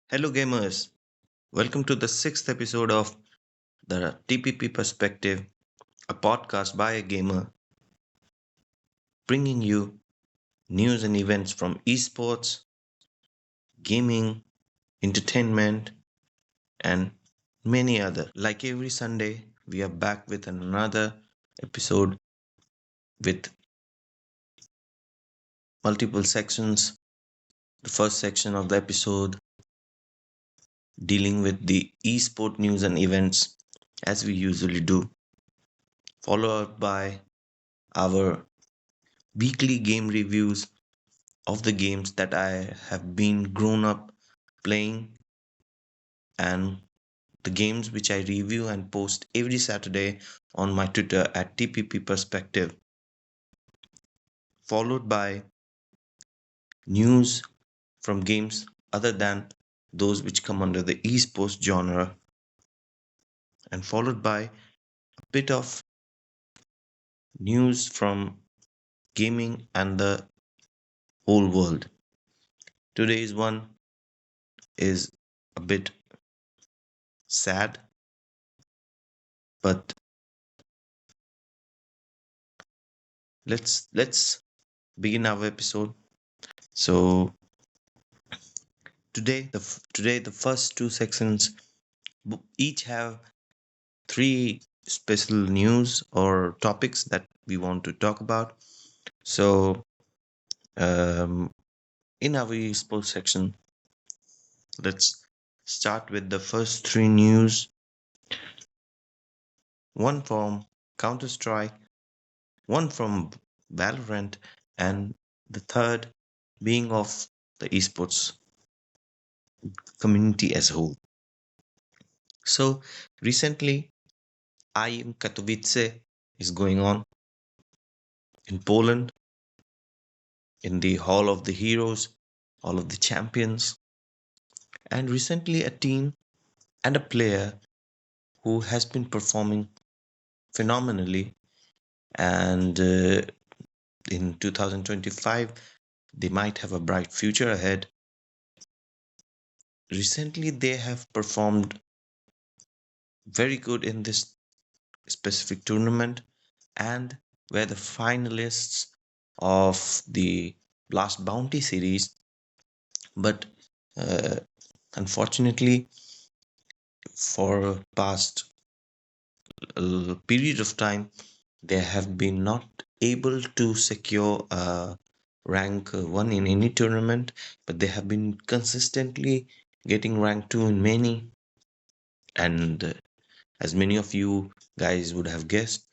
Hello, gamers. Welcome to the sixth episode of the TPP Perspective, a podcast by a gamer, bringing you news and events from eSports, gaming, entertainment, and many other. Like every Sunday, we are back with another episode with multiple sections. The first section of the episode dealing with the esport news and events, as we usually do, followed by our weekly game reviews of the games that I have been grown up playing and the games which I review and post every Saturday on my Twitter at TPP Perspective, followed by news from games other than those which come under the esports genre, and followed by a bit of news from gaming and the whole world. Today's one is a bit sad, but let's begin our episode. So today the first two sections each have three special news or topics that we want to talk about. So um, in our esports section, let's start with the first three news. One from Counter Strike, one from Valorant, and the third being of the esports community as a whole. So recently, IM Katowice is going on in Poland in the Hall of the Heroes, Hall of the Champions, and recently a team and a player who has been performing phenomenally. And in 2025, they might have a bright future ahead. Recently, they have performed very good in this specific tournament and were the finalists of the Blast Bounty series. But uh, unfortunately, for past period of time, they have been not able to secure rank one in any tournament, but they have been consistently getting rank two in many. And as many of you guys would have guessed,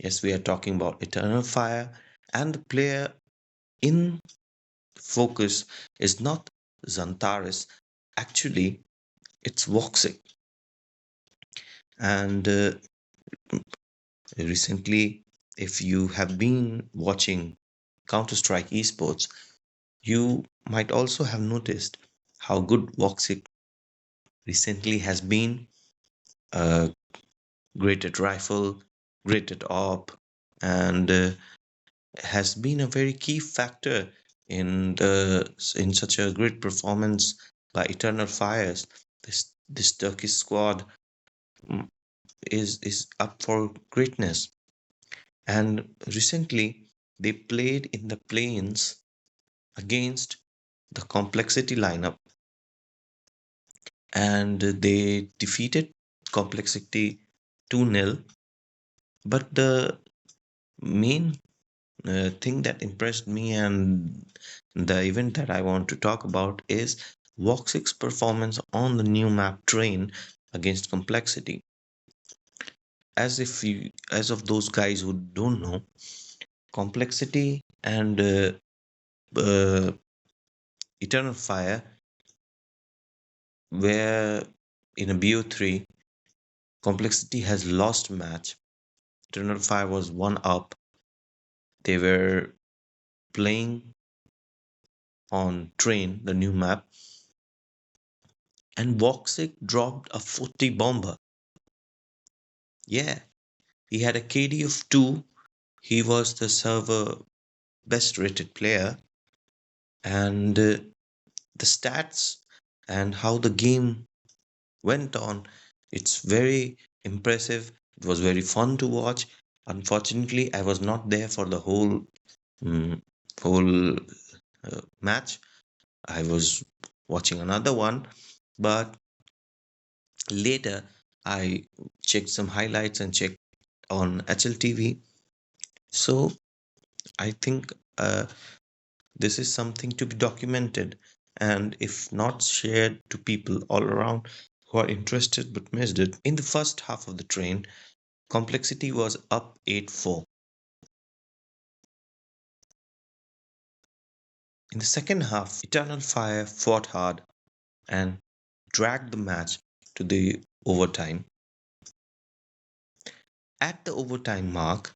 yes, we are talking about Eternal Fire, and the player in focus is not Xantares. Actually, it's woxic. And recently, if you have been watching Counter Strike esports, you might also have noticed how good woxic recently has been. Uh, Great at rifle, great at op, and has been a very key factor in such a great performance by Eternal Fires. This Turkish squad mm, is up for greatness. And recently they played in the plains against the complexity lineup, and they defeated complexity 2-0. But the main thing that impressed me and the event that I want to talk about is Voxic's performance on the new map train against complexity. As of those guys who don't know, complexity and uh, Eternal Fire where in a BO3, complexity has lost match. Eternal Fire was one up. They were playing on train, the new map, and Voxic dropped a 40 bomber. Yeah, he had a KD of 2. He was the server best rated player. And the stats and how the game went on. It's very impressive. It was very fun to watch. Unfortunately, I was not there for the mm, whole match. I was watching another one, but later I checked some highlights and checked on HLTV. So I think this is something to be documented, and if not shared to people all around who are interested but missed it. In the first half of the train, complexity was up 8-4. In the second half, Eternal Fire fought hard and dragged the match to the overtime. At the overtime mark,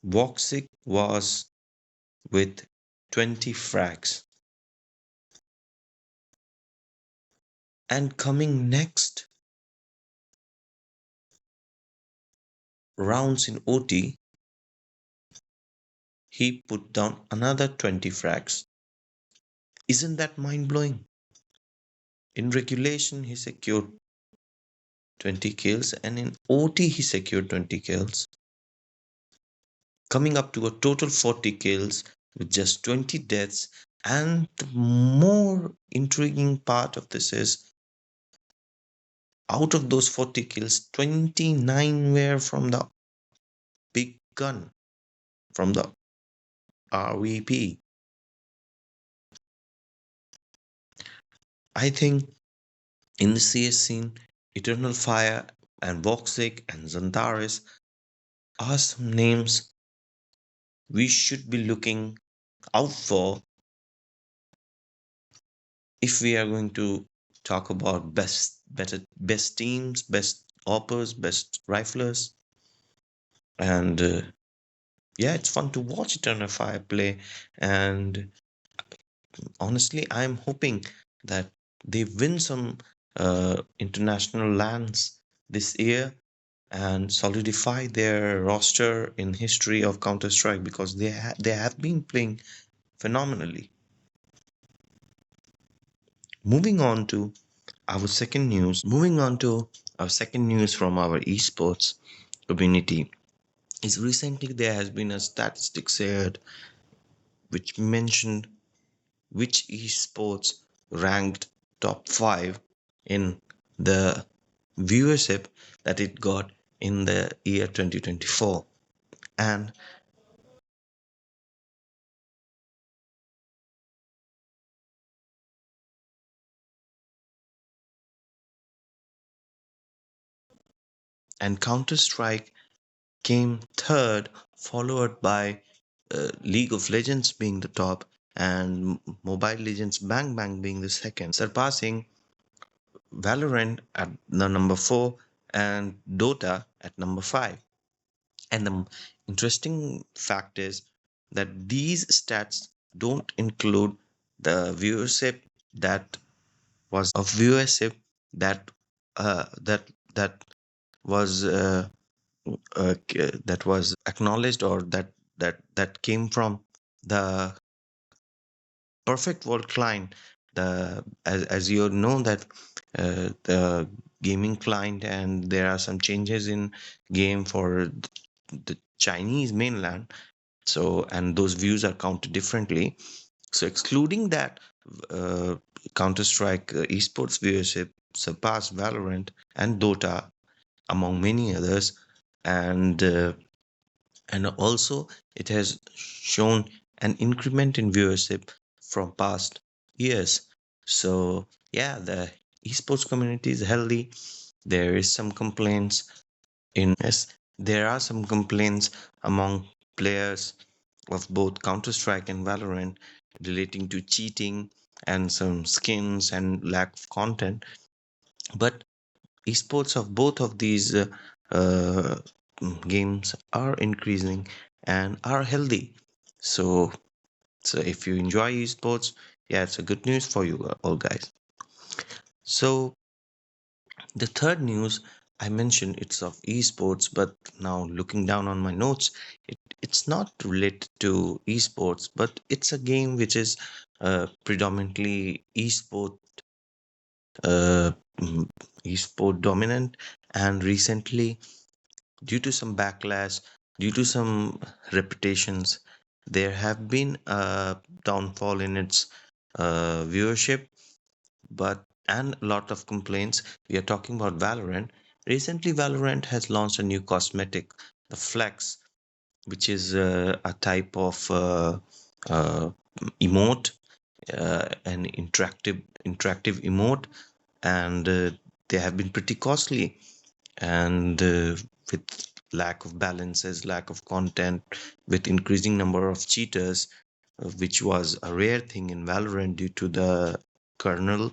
woxic was with 20 frags. And coming next rounds in OT, he put down another 20 frags. Isn't that mind blowing? In regulation, he secured 20 kills, and in OT, he secured 20 kills, coming up to a total 40 kills with just 20 deaths. And the more intriguing part of this is, out of those 40 kills, 29 were from the big gun, from the RVP. I think in the CS scene, Eternal Fire and Voxic and Xantares are some names we should be looking out for if we are going to talk about best teams, best oppers, best riflers. And yeah, it's fun to watch Eternal Fire play. And honestly, I'm hoping that they win some international lands this year and solidify their roster in history of Counter Strike, because they have been playing phenomenally. Moving on to our second news from our esports community is, recently there has been a statistic shared which mentioned which esports ranked top 5 in the viewership that it got in the year 2024. And Counter Strike came third, followed by League of Legends being the top, and Mobile Legends Bang Bang being the second, surpassing Valorant at the number 4 and Dota at number 5. And the interesting fact is that these stats don't include the viewership that viewership that that that was that was acknowledged, or that came from the perfect world client. The as you know that the gaming client, and there are some changes in game for the Chinese mainland. So, and those views are counted differently. So excluding that, uh, Counter Strike esports viewership surpassed Valorant and Dota among many others. And uh, and also it has shown an increment in viewership from past years. So yeah, the esports community is healthy. There is some complaints in yes there are some complaints among players of both Counter-Strike and Valorant relating to cheating and some skins and lack of content. But esports of both of these uh, games are increasing and are healthy. So, so if you enjoy esports, yeah, it's a good news for you all guys. So the third news I mentioned, it's of esports, but now looking down on my notes, it's not related to esports, but it's a game which is predominantly uh, mm, esport dominant, and recently, due to some backlash, due to some reputations, there have been a downfall in its viewership, but and a lot of complaints. We are talking about Valorant. Recently, Valorant has launched a new cosmetic, the Flex, which is a type of uh, emote, an interactive emote, and they have been pretty costly. And with lack of balances, lack of content, with increasing number of cheaters, which was a rare thing in Valorant due to the kernel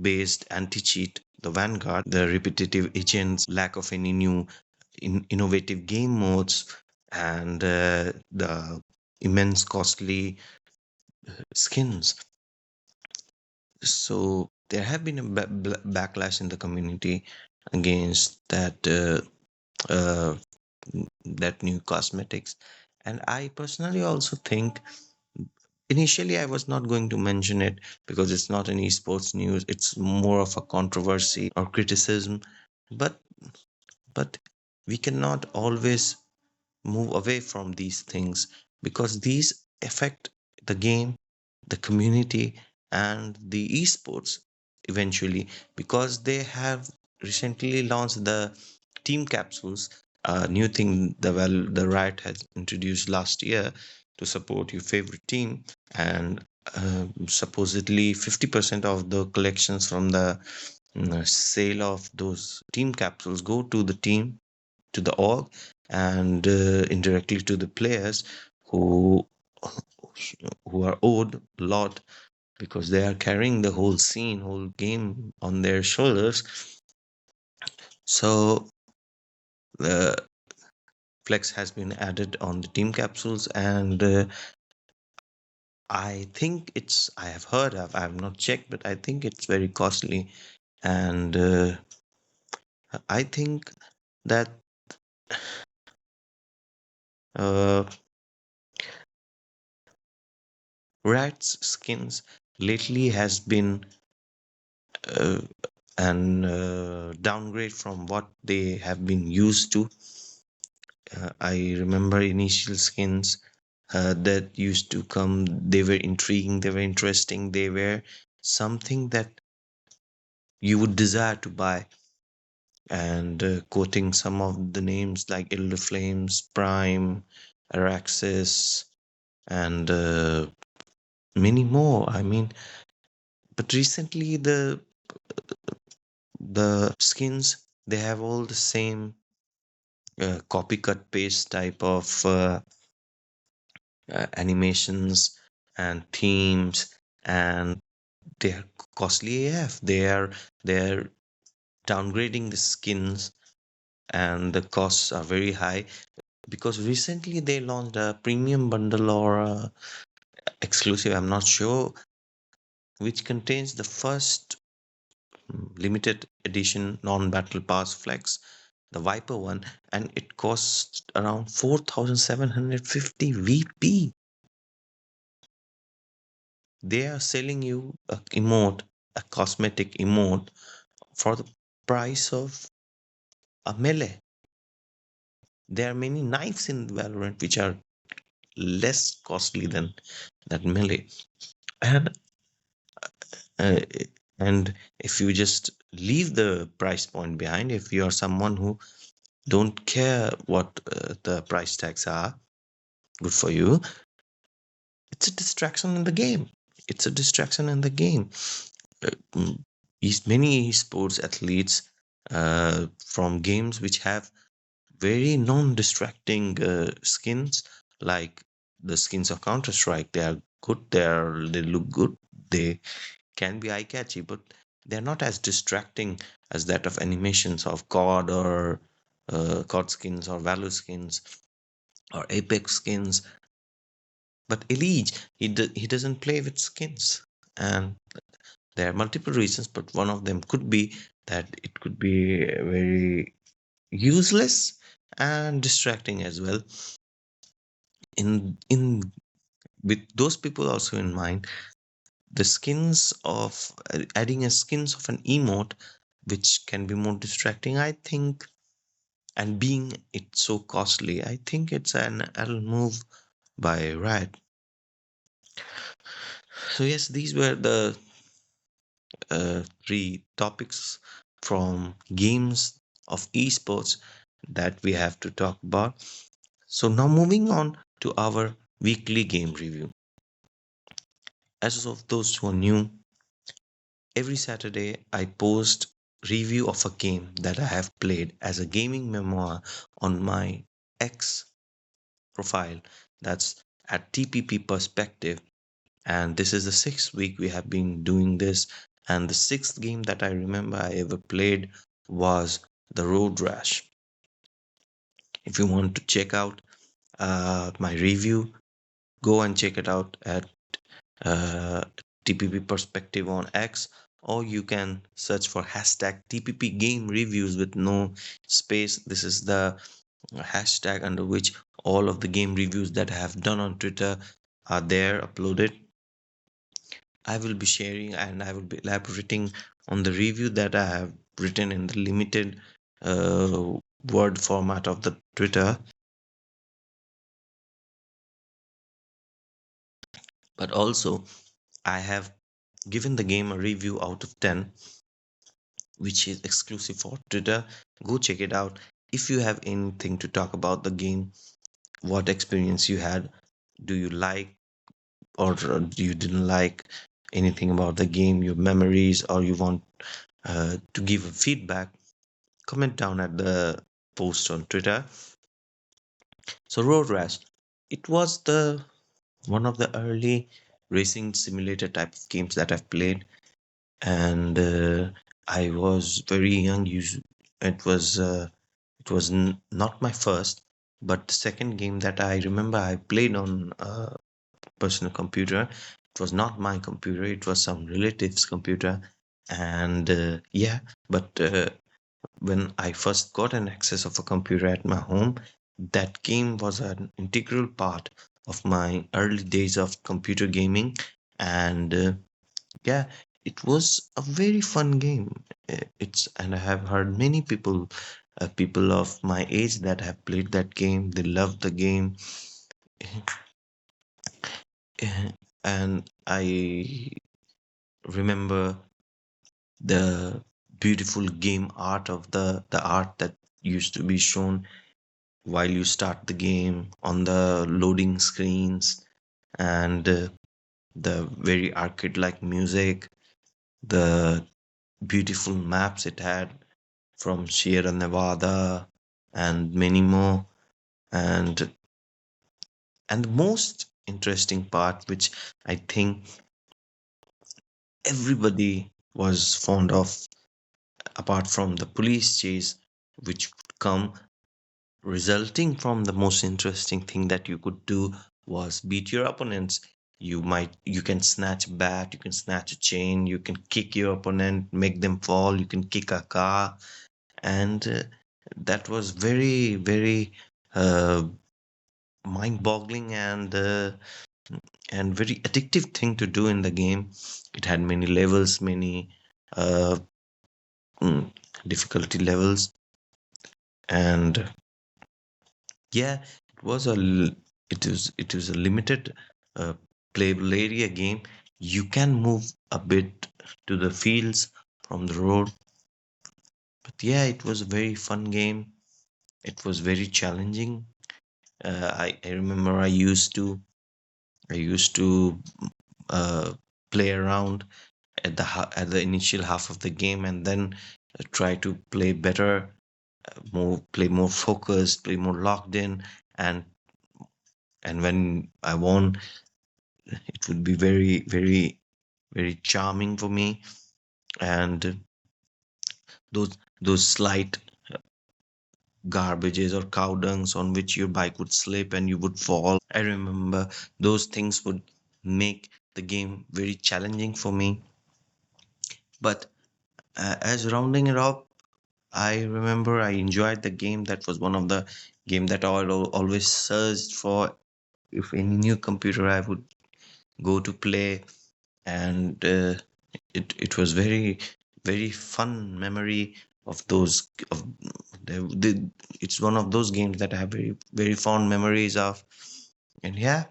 based anti-cheat, the Vanguard, the repetitive agents, lack of any new innovative game modes, and the immense costly skins. So there have been a backlash in the community against uh, that new cosmetics. And I personally also think, initially I was not going to mention it because it's not an esports news, it's more of a controversy or criticism. But but we cannot always move away from these things because these affect the game, the community, and the esports eventually, because they have recently launched the team capsules, a new thing the Riot has introduced last year to support your favorite team. And supposedly 50% of the collections from the sale of those team capsules go to the team, to the org, and indirectly to the players who who are owed a lot because they are carrying the whole scene, whole game on their shoulders. So the flex has been added on the team capsules, and I have heard of, I have not checked, but I think it's very costly. And I think that uh, Rat's skins lately has been uh, an downgrade from what they have been used to. I remember initial skins that used to come, they were intriguing, they were interesting, they were something that you would desire to buy. And quoting some of the names like Elder Flames, Prime, Araxis, and many more. I mean, but recently the skins, they have all the same copycat paste type of animations and themes, and they're costly AF. They're downgrading the skins, and the costs are very high because recently they launched a premium bundle or a exclusive, I'm not sure, which contains the first limited edition non-battle pass flex, the Viper one, and it costs around 4,750 VP. They are selling you a emote, a cosmetic emote, for the price of a melee. There are many knives in Valorant which are less costly than that melee. And uh, and if you just leave the price point behind, if you are someone who don't care what the price tags are, good for you. It's a distraction in the game. It's a distraction in the game. Uh, mm, Many sports athletes from games which have very non-distracting skins, like the skins of Counter Strike. They are good. They look good. They can be eye-catchy, but they're not as distracting as that of animations of COD or COD skins or Valor skins or Apex skins. But Elite, he doesn't play with skins, and there are multiple reasons, but one of them could be that it could be very useless and distracting as well. In with those people also in mind, the skins of adding a skins of an emote, which can be more distracting, I think, and being it so costly, I think it's an L move by Riot. So yes, these were the three topics from games of esports that we have to talk about. So now moving on to our weekly game review. As of those who are new, every Saturday I post review of a game that I have played as a gaming memoir on my X profile. That's at TPP Perspective. And this is the sixth week we have been doing this. And the sixth game that I remember I ever played was the Road Rash. If you want to check out my review, go and check it out at uh, TPP Perspective on X, or you can search for hashtag TPP Game Reviews with no space. This is the hashtag under which all of the game reviews that I have done on Twitter are there uploaded. I will be sharing and I will be elaborating on the review that I have written in the limited word format of the Twitter. But also, I have given the game a review out of 10, which is exclusive for Twitter. Go check it out. If you have anything to talk about the game, what experience you had, do you like or do you didn't like anything about the game, your memories, or you want to give a feedback, comment down at the post on Twitter. So Road Rash, it was the one of the early racing simulator type of games that I've played, and I was very young. It was not my first, but the second game that I remember I played on a personal computer. It was not my computer; it was some relative's computer, and yeah. But when I first got an access of a computer at my home, that game was an integral part of my early days of computer gaming, and yeah, it was a very fun game. It's and I have heard many people of my age that have played that game. They love the game, and I remember the beautiful game art of the art that used to be shown while you start the game on the loading screens, and the very arcade like music, the beautiful maps it had from Sierra Nevada and many more. And and the most interesting part, which I think everybody was fond of, apart from the police chase, which would come resulting from the most interesting thing that you could do, was beat your opponents. You can snatch a bat, you can snatch a chain, you can kick your opponent, make them fall, you can kick a car, and that was very uh, mind-boggling and very addictive thing to do in the game. It had many levels, many uh, mm, difficulty levels, and yeah, it was a limited uh, playable area game. You can move a bit to the fields from the road, but yeah, it was a very fun game. It was very challenging. I remember I used to uh, play around at at the initial half of the game, and then try to play better, play more focused, play more locked in, and when I won, it would be very charming for me. And those slight garbages or cow dungs on which your bike would slip and you would fall, I remember those things would make the game very challenging for me. But as rounding it up, I remember I enjoyed the game. That was one of the game that always searched for. If any new computer I would go to play, and it was very fun memory of those of it's one of those games that I have very fond memories of. And yeah,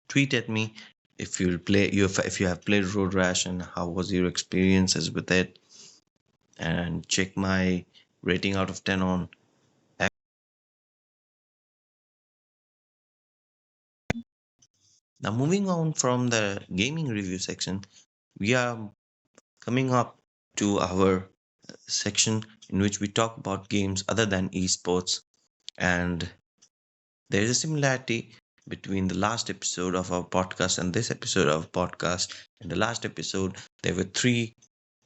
tweet at me if you have played Road Rash and how was your experiences with it, and check my rating out of 10 on. Now, moving on from the gaming review section, we are coming up to our section in which we talk about games other than esports. And there is a similarity between the last episode of our podcast and this episode of podcast. In the last episode, there were three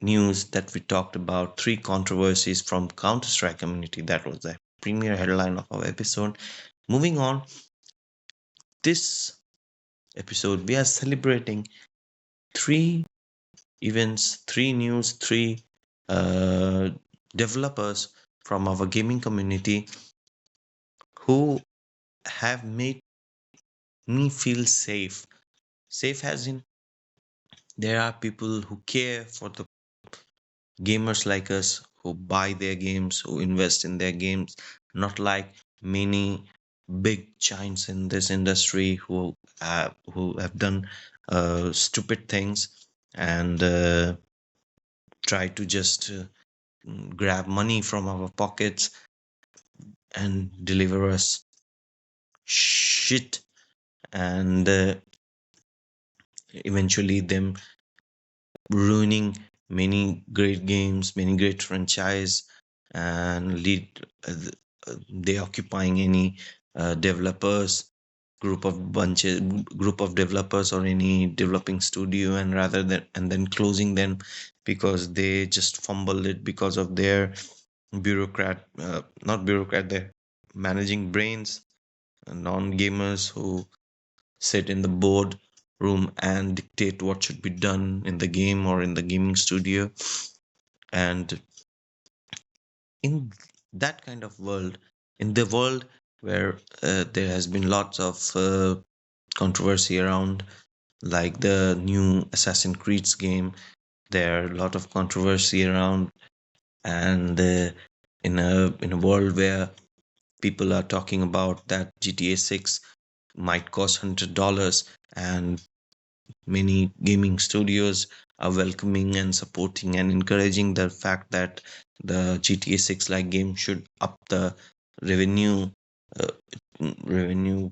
news that we talked about, three controversies from Counter-Strike community. That was the premier headline of our episode. Moving on, this episode, we are celebrating three events, three news, three uh, developers from our gaming community who have made me feel safe. Safe as in there are people who care for the gamers like us, who buy their games, who invest in their games, not like many big giants in this industry who have done stupid things and try to just grab money from our pockets and deliver us shit, and eventually them ruining many great games, many great franchise, and lead they occupying any developers group of developers or any developing studio, and rather than and then closing them because they just fumbled it because of their not bureaucrat, their managing brains, non gamers who sit in the board room and dictate what should be done in the game or in the gaming studio. And in that kind of world, in the world where there has been lots of controversy around, like the new Assassin's Creed's game, there are a lot of controversy around, and in a world where people are talking about that GTA 6 might cost $100, and many gaming studios are welcoming and supporting and encouraging the fact that the GTA 6 like game should up the revenue.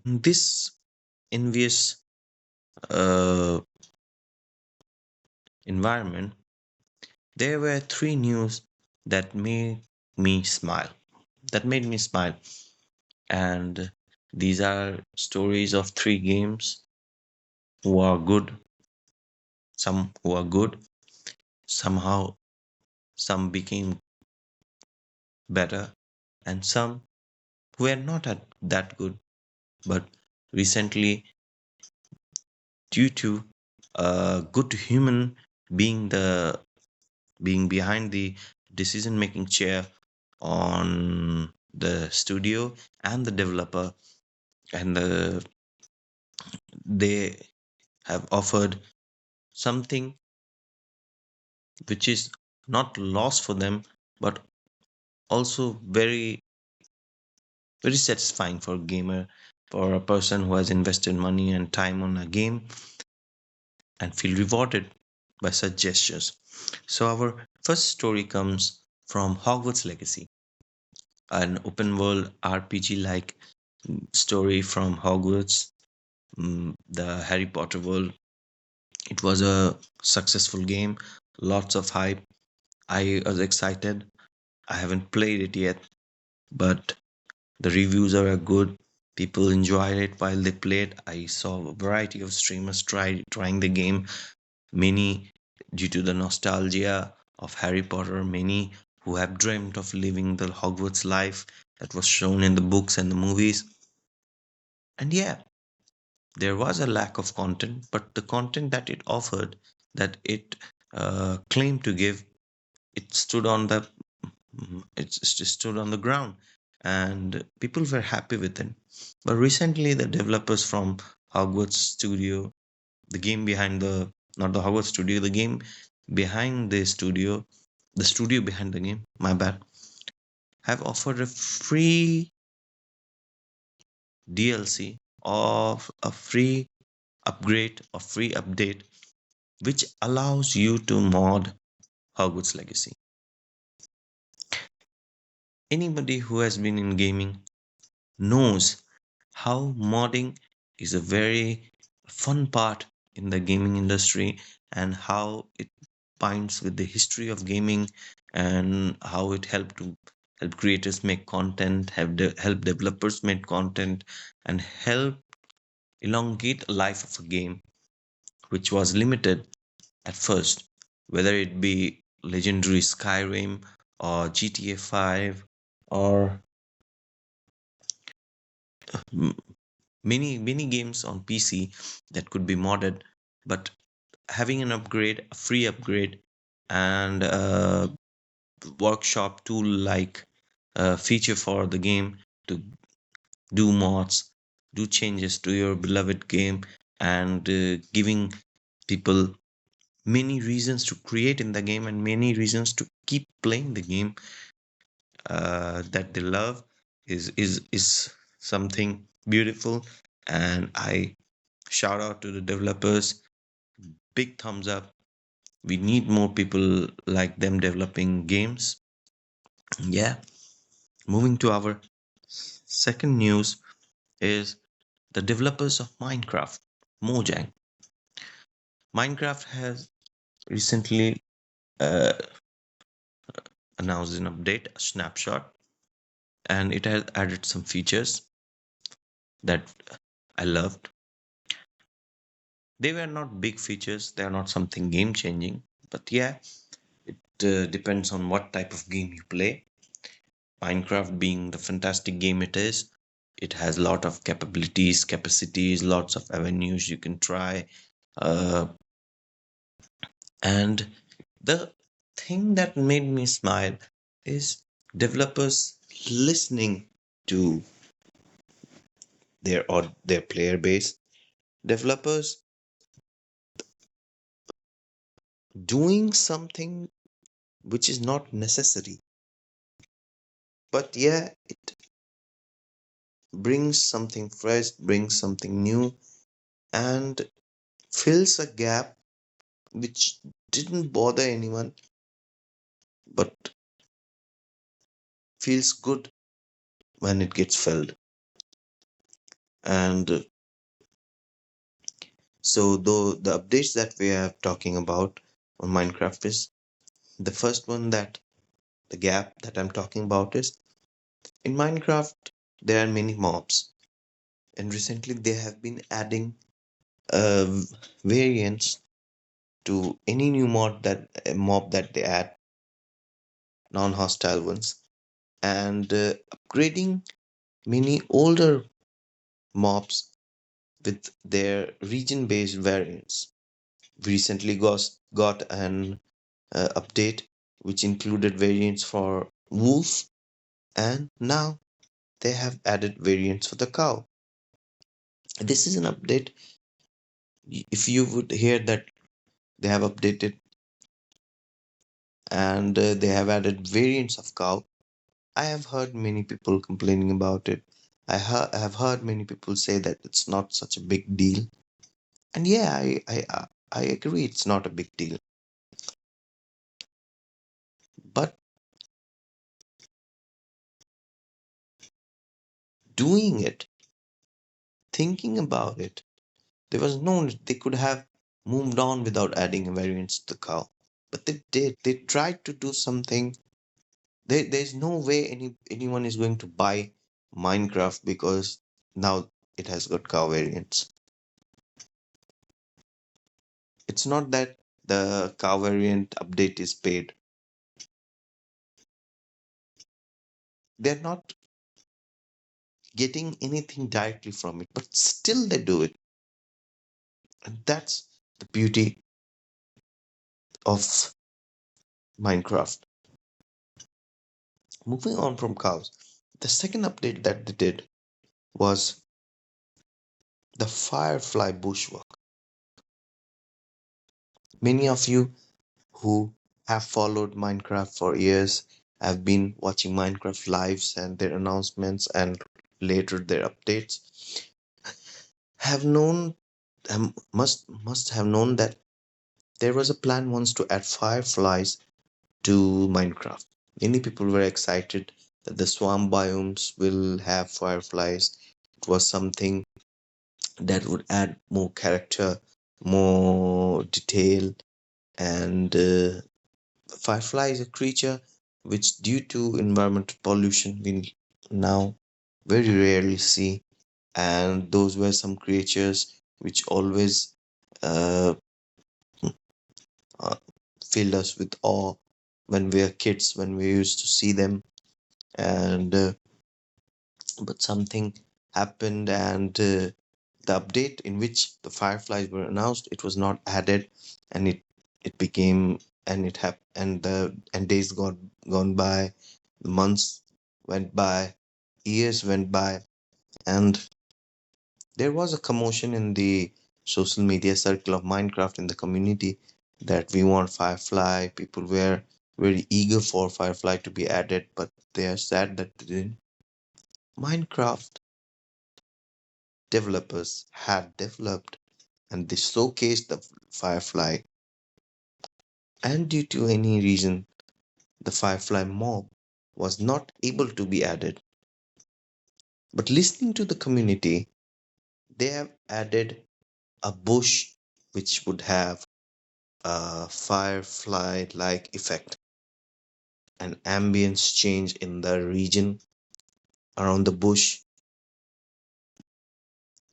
This envious uh, environment, there were three news that me smile. That made me smile, and these are stories of three games who are good, some who are good, somehow some became better, and some were not that good, but recently, due to a good human being being behind the decision making chair on the studio and the developer, and they have offered something which is not loss for them, but also very satisfying for a gamer, for a person who has invested money and time on a game and feel rewarded by such gestures. So, our first story comes from Hogwarts Legacy, an open world RPG like story from Hogwarts, the Harry Potter world. It was a successful game, lots of hype. I was excited. I haven't played it yet, but the reviews are good. People enjoyed it while they played. I saw a variety of streamers trying the game. Many, due to the nostalgia of Harry Potter, many who have dreamt of living the Hogwarts life that was shown in the books and the movies. And yeah, there was a lack of content, but the content that it offered, that it claimed to give, it stood on it stood on the ground, and people were happy with it. But recently, the developers from Hogwarts Studio, the game behind the not the Hogwarts Studio, the game behind the studio behind the game, my bad, have offered a free DLC of a free upgrade or free update which allows you to mod Hogwarts Legacy. Anybody who has been in gaming knows how modding is a very fun part in the gaming industry, and how it binds with the history of gaming, and how it help creators make content, help developers make content, and help elongate the life of a game which was limited at first, whether it be legendary Skyrim or GTA 5 or mm, many games on PC that could be modded. But having an upgrade, a free upgrade, and a workshop tool like feature for the game to do mods, do changes to your beloved game, and giving people many reasons to create in the game and many reasons to keep playing the game that they love is something beautiful. And I shout out to the developers, big thumbs up. We need more people like them developing games. Yeah, moving to our second news is the developers of Minecraft, Mojang. Minecraft has recently uh, announced an update, a snapshot, and it has added some features that I loved. They were not big features, they are not something game changing, but yeah, it depends on what type of game you play. Minecraft being the fantastic game it is, it has a lot of capabilities, capacities, lots of avenues you can try. Uh, and the thing that made me smile is developers listening to their player base, developers doing something which is not necessary, but yeah, it brings something fresh, brings something new, and fills a gap which didn't bother anyone, but feels good when it gets filled. And so, though the updates that we are talking about on Minecraft is the first one, that the gap that I'm talking about is in Minecraft, there are many mobs, and recently they have been adding uh, variants to any new mob that they add, non-hostile ones, and upgrading many older mobs with their region-based variants. We recently got an update which included variants for wolf, and now they have added variants for the cow. This is an update. If you would hear that they have updated and they have added variants of cow, I have heard many people complaining about it. I have heard many people say that it's not such a big deal. And yeah, I agree it's not a big deal. But doing it, thinking about it, there was no, they could have moved on without adding a variance to the cow. But they did. They tried to do something. There's no way anyone is going to buy Minecraft because now it has got cow variants. It's not that the cow variant update is paid. They're not getting anything directly from it, but still they do it. And that's the beauty of Minecraft. Moving on from cows, the second update that they did was The Firefly Bushwalk. Many of you who have followed Minecraft for years have been watching Minecraft lives and their announcements and later their updates have known must have known that there was a plan once to add fireflies to Minecraft. Many people were excited that the swamp biomes will have fireflies. It was something that would add more character, more detail, and firefly is a creature which, due to environmental pollution, we now very rarely see. And those were some creatures which always uh, uh, filled us with awe when we were kids, when we used to see them. And but something happened, and the update in which the fireflies were announced, it was not added, and it became and it happened, and the and days got gone by, months went by, years went by, and there was a commotion in the social media circle of Minecraft in the community that we want Firefly. People were very eager for Firefly to be added, but they are sad that they didn't. Minecraft developers had developed and they showcased the Firefly, and due to any reason, the Firefly mob was not able to be added. But listening to the community, they have added a bush which would have a firefly like effect, an ambience change in the region around the bush.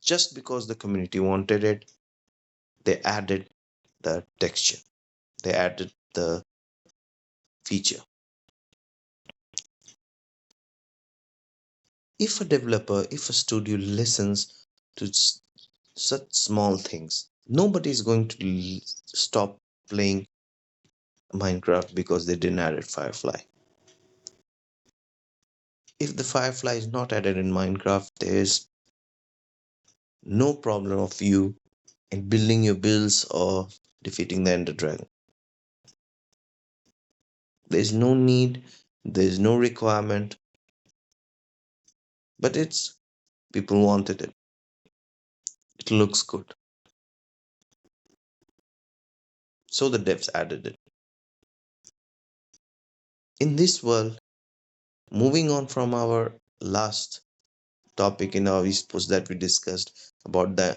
Just because the community wanted it, they added the texture, they added the feature. If a developer, if a studio listens to such small things, nobody is going to stop playing Minecraft because they didn't add Firefly. If the Firefly is not added in Minecraft, there's no problem of you in building your builds or defeating the Ender Dragon. There's no need, there's no requirement, but it's people wanted it. It looks good. So the devs added it. In this world, moving on from our last topic in our esports that we discussed about the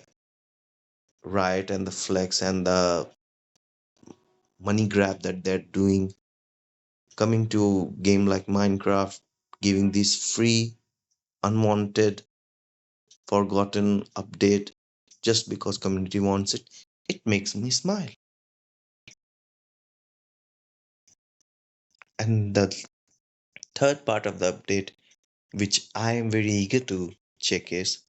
Riot and the flex and the money grab that they're doing, coming to a game like Minecraft, giving this free, unwanted, forgotten update just because community wants it, it makes me smile. And the third part of the update, which I am very eager to check, is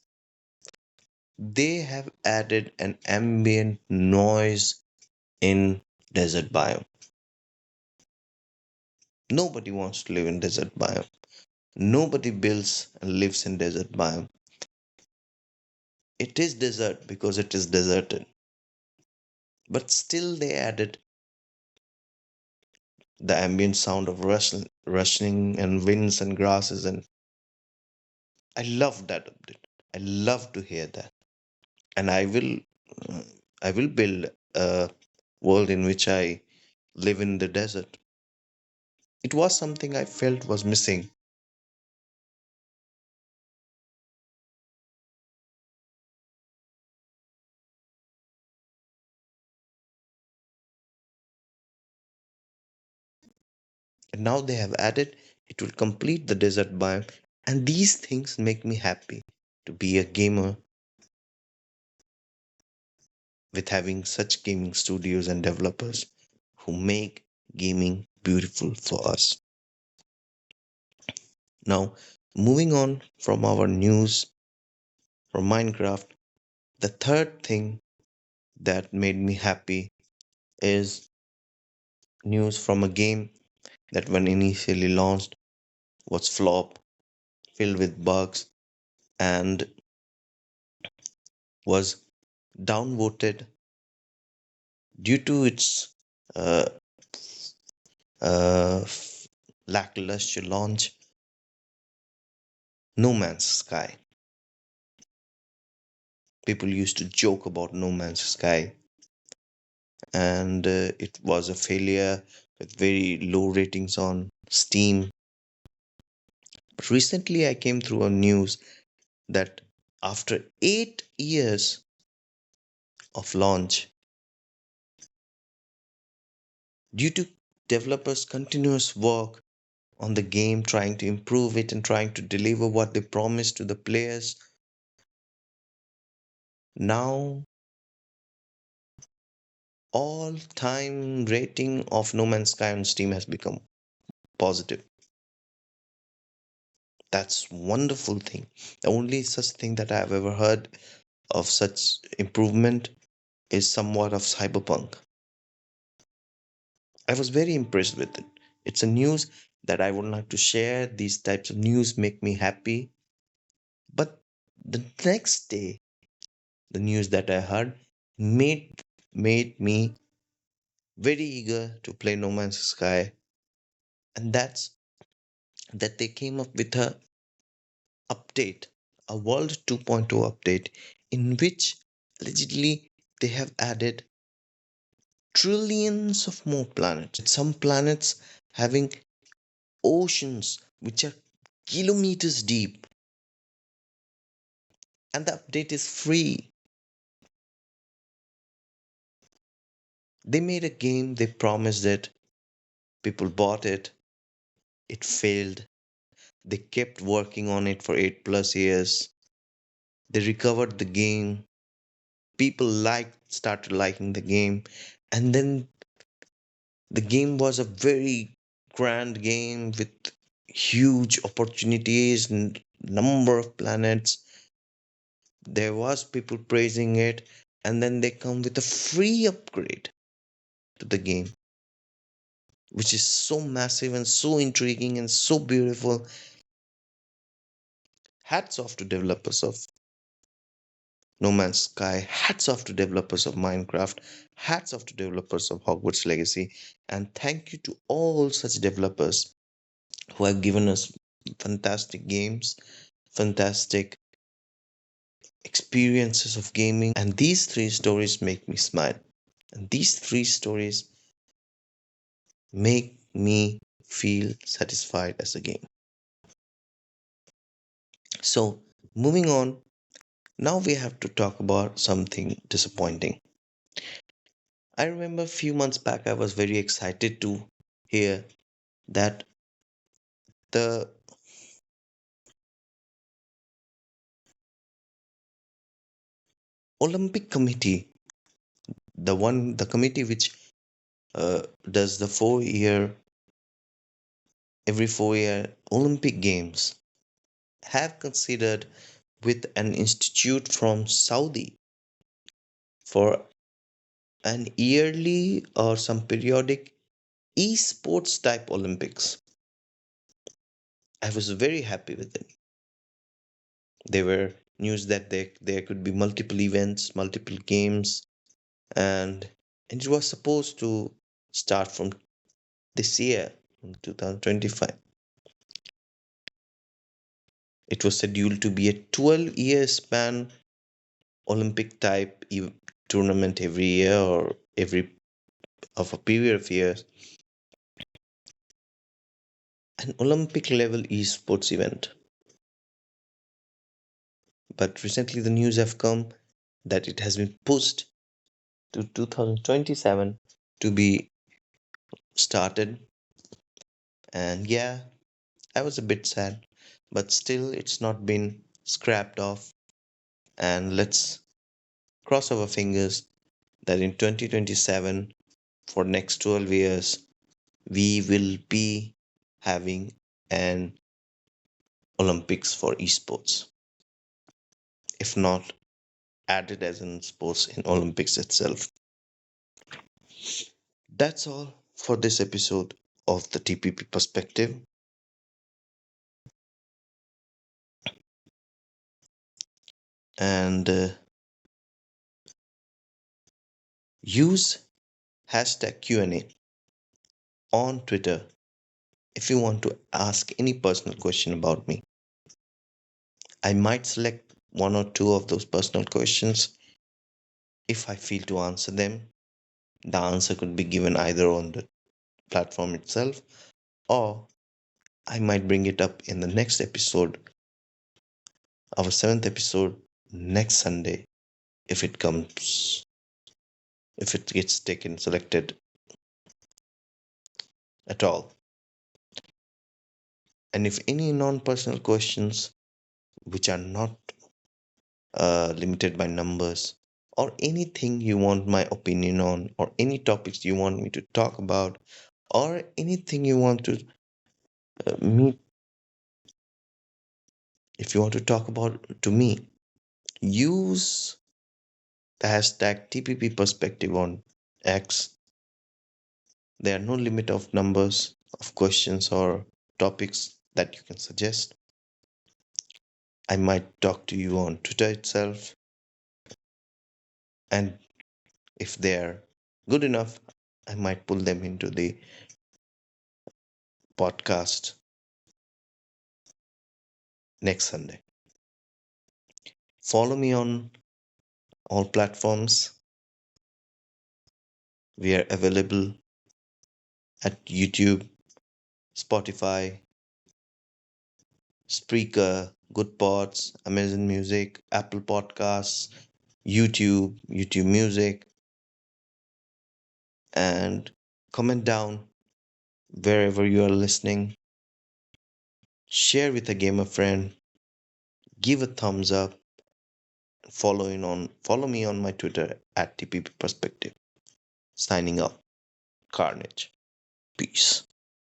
they have added an ambient noise in desert biome. Nobody wants to live in desert biome. Nobody builds and lives in desert biome. It is desert because it is deserted. But still they added the ambient sound of rushing and winds and grasses, and I love that update. I love to hear that. And uh, I will build a world in which I live in the desert. It was something I felt was missing. And now they have added it will complete the desert biome. And these things make me happy to be a gamer with having such gaming studios and developers who make gaming beautiful for us. Now, moving on from our news from Minecraft, the third thing that made me happy is news from a game that, when initially launched, was flop, filled with bugs, and was downvoted due to its uh, uh, lackluster launch, No Man's Sky. People used to joke about No Man's Sky, and it was a failure with very low ratings on Steam. But recently, I came through a news that after 8 years of launch, due to developers' continuous work on the game, trying to improve it and trying to deliver what they promised to the players, now all time rating of No Man's Sky on Steam has become positive. That's wonderful thing. The only such thing that I've ever heard of such improvement is somewhat of Cyberpunk. I was very impressed with it. It's a news that I would like to share. These types of news make me happy. But the next day, the news that I heard made me very eager to play No Man's Sky, and that's that they came up with a update, a World 2.0 update, in which allegedly they have added trillions of more planets. Some planets having oceans which are kilometers deep, and the update is free. They made a game, they promised it, people bought it, it failed. They kept working on it for 8 plus years. They recovered the game. People started liking the game, and then the game was a very grand game with huge opportunities and number of planets. There was people praising it, and then they come with a free upgrade to the game, which is so massive and so intriguing and so beautiful. Hats off to developers of No Man's Sky, hats off to developers of Minecraft, hats off to developers of Hogwarts Legacy, and thank you to all such developers who have given us fantastic games, fantastic experiences of gaming. And these three stories make me smile. And these three stories make me feel satisfied as a game. So, moving on, now we have to talk about something disappointing. I remember a few months back, I was very excited to hear that the Olympic Committee, the committee which does the every 4 year Olympic Games, have considered with an institute from Saudi for an yearly or some periodic eSports type Olympics. I was very happy with it. There were news that there could be multiple events, multiple games, and it was supposed to start from this year, from 2025. It was scheduled to be a 12-year span Olympic type tournament every year or every of a period of years, an Olympic level esports event. But recently the news have come that it has been pushed to 2027 to be started. And yeah, I was a bit sad, but still it's not been scrapped off. And let's cross our fingers that in 2027, for next 12 years, we will be having an Olympics for esports, if not added as an sports in Olympics itself. That's all for this episode of the TPP perspective. And Use hashtag Q&A on Twitter if you want to ask any personal question about me. I might select one or two of those personal questions if I feel to answer them. The answer could be given either on the platform itself, or I might bring it up in the next episode, our seventh episode, next Sunday, if it comes, if it gets taken, selected at all. And if any non personal questions which are not limited by numbers, or anything you want my opinion on, or any topics you want me to talk about, or anything you want to me, if you want to talk about to me, use the hashtag TPP perspective on X. There are no limit of numbers of questions or topics that you can suggest. I might talk to you on Twitter itself, and if they're good enough, I might pull them into the podcast next Sunday. Follow me on all platforms. We are available at YouTube, Spotify, Spreaker, Good Pods, Amazon Music, Apple Podcasts, YouTube Music, and comment down wherever you are listening. Share with a gamer friend. Give a thumbs up. Follow me on my Twitter at TPP Perspective. Signing up. Carnage. Peace.